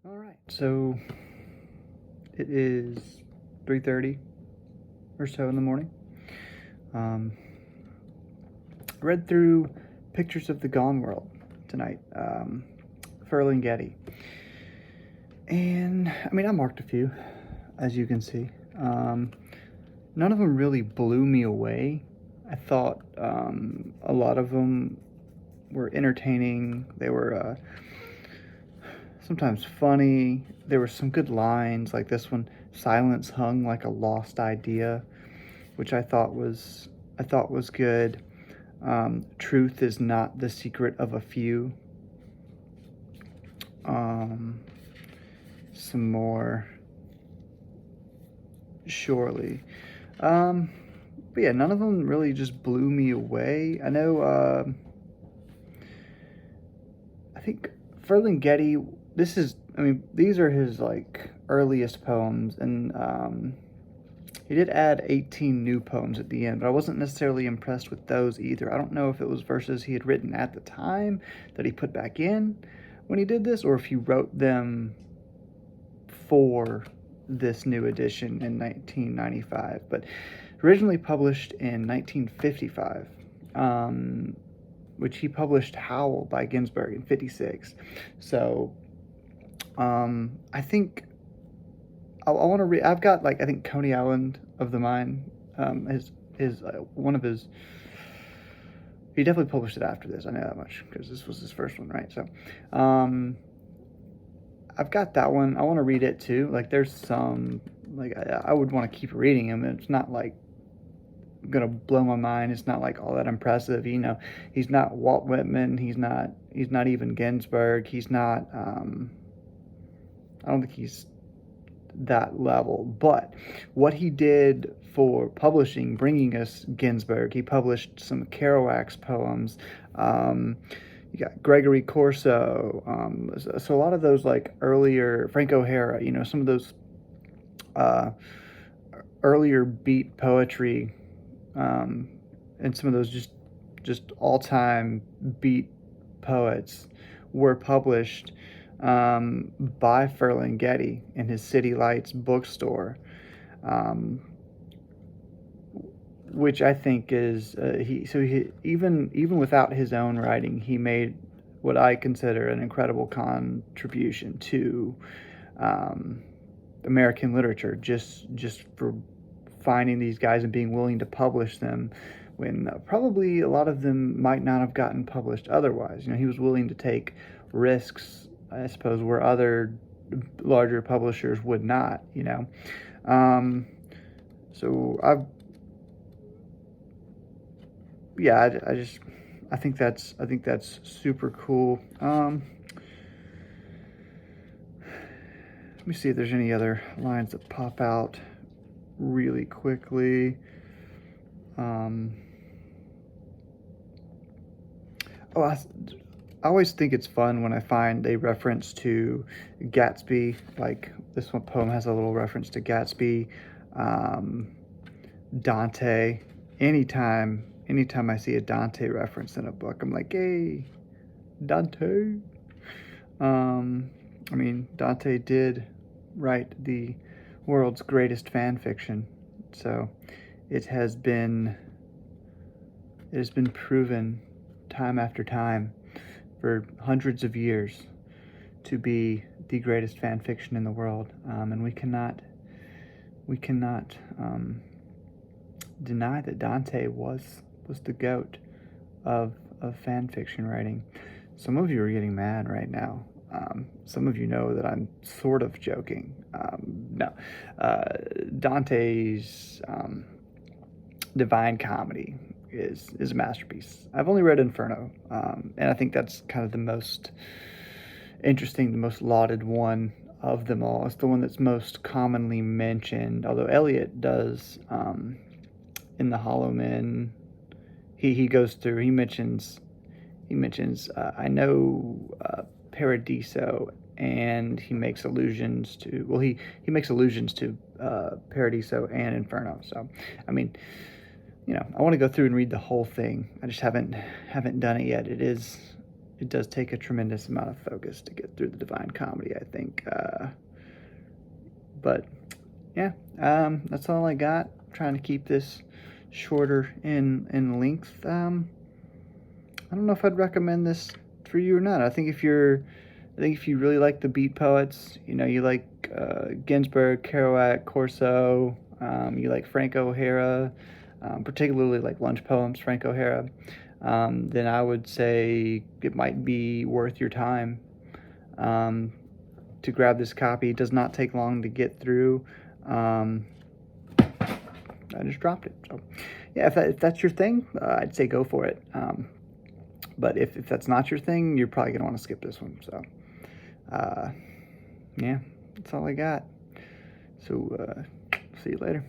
All right, so it is 3:30 or so in the morning. Um, read through Pictures of the Gone World tonight, Ferlinghetti, and I mean I marked a few, as you can see. None of them really blew me away. I thought a lot of them were entertaining. They were sometimes funny. There were some good lines, like this one, "Silence hung like a lost idea," which I thought was good. Truth is not the secret of a few. Um, some more, surely. Um, but yeah, none of them really just blew me away. I know. I think Ferlinghetti. This is. I mean, these are his like earliest poems, and he did add 18 new poems at the end, but I wasn't necessarily impressed with those either. I don't know if it was verses he had written at the time that he put back in when he did this, or if he wrote them for this new edition in 1995. But originally published in 1955, which he published Howl by Ginsberg in 56. So I think I want to read. I've got like I think Coney Island of the Mind. His one of his. He definitely published it after this. I know that much because this was his first one, right? So, I've got that one. I want to read it too. Like, there's some like I would want to keep reading him. It's not like gonna blow my mind. It's not like all that impressive. He's not Walt Whitman. He's not even Ginsberg. He's not. I don't think he's that level. But what he did for publishing, bringing us Ginsberg, he published some Kerouac's poems. You got Gregory Corso. So a lot of those like earlier Frank O'Hara. Some of those uh, earlier beat poetry, and some of those just all time beat poets were published by Ferlinghetti in his City Lights bookstore, um, which I think is he even without his own writing, he made what I consider an incredible contribution to um, American literature, just for finding these guys and being willing to publish them when probably a lot of them might not have gotten published otherwise. He was willing to take risks, I suppose, where other larger publishers would not. So I think that's super cool. Let me see if there's any other lines that pop out really quickly. I always think it's fun when I find a reference to Gatsby. Like this one poem has a little reference to Gatsby, Dante. Anytime I see a Dante reference in a book, I'm like, hey, Dante. Dante did write the world's greatest fan fiction, so it has been proven time after time for hundreds of years to be the greatest fan fiction in the world, and we cannot deny that Dante was the goat of fan fiction writing. Some of you are getting mad right now. Some of you know that I'm sort of joking. No, Dante's Divine Comedy is a masterpiece. I've only read Inferno, and I think that's kind of the most interesting, the most lauded one of them all. It's the one that's most commonly mentioned, although Eliot does in The Hollow Men. He goes through. He mentions. I know Paradiso, and he makes allusions to. Well, he makes allusions to Paradiso and Inferno. So, I mean, I want to go through and read the whole thing. I just haven't done it yet. It is it does take a tremendous amount of focus to get through the Divine Comedy, I think. But yeah, that's all I got. I'm trying to keep this shorter in length. I don't know if I'd recommend this for you or not. I think if you really like the beat poets, you like Ginsberg, Kerouac, Corso, you like Frank O'Hara, particularly like lunch poems, Frank O'Hara, then I would say it might be worth your time to grab this copy. It does not take long to get through. I just dropped it. So, yeah, if that's your thing, I'd say go for it. But if that's not your thing, you're probably going to want to skip this one. So, yeah, that's all I got. So, see you later.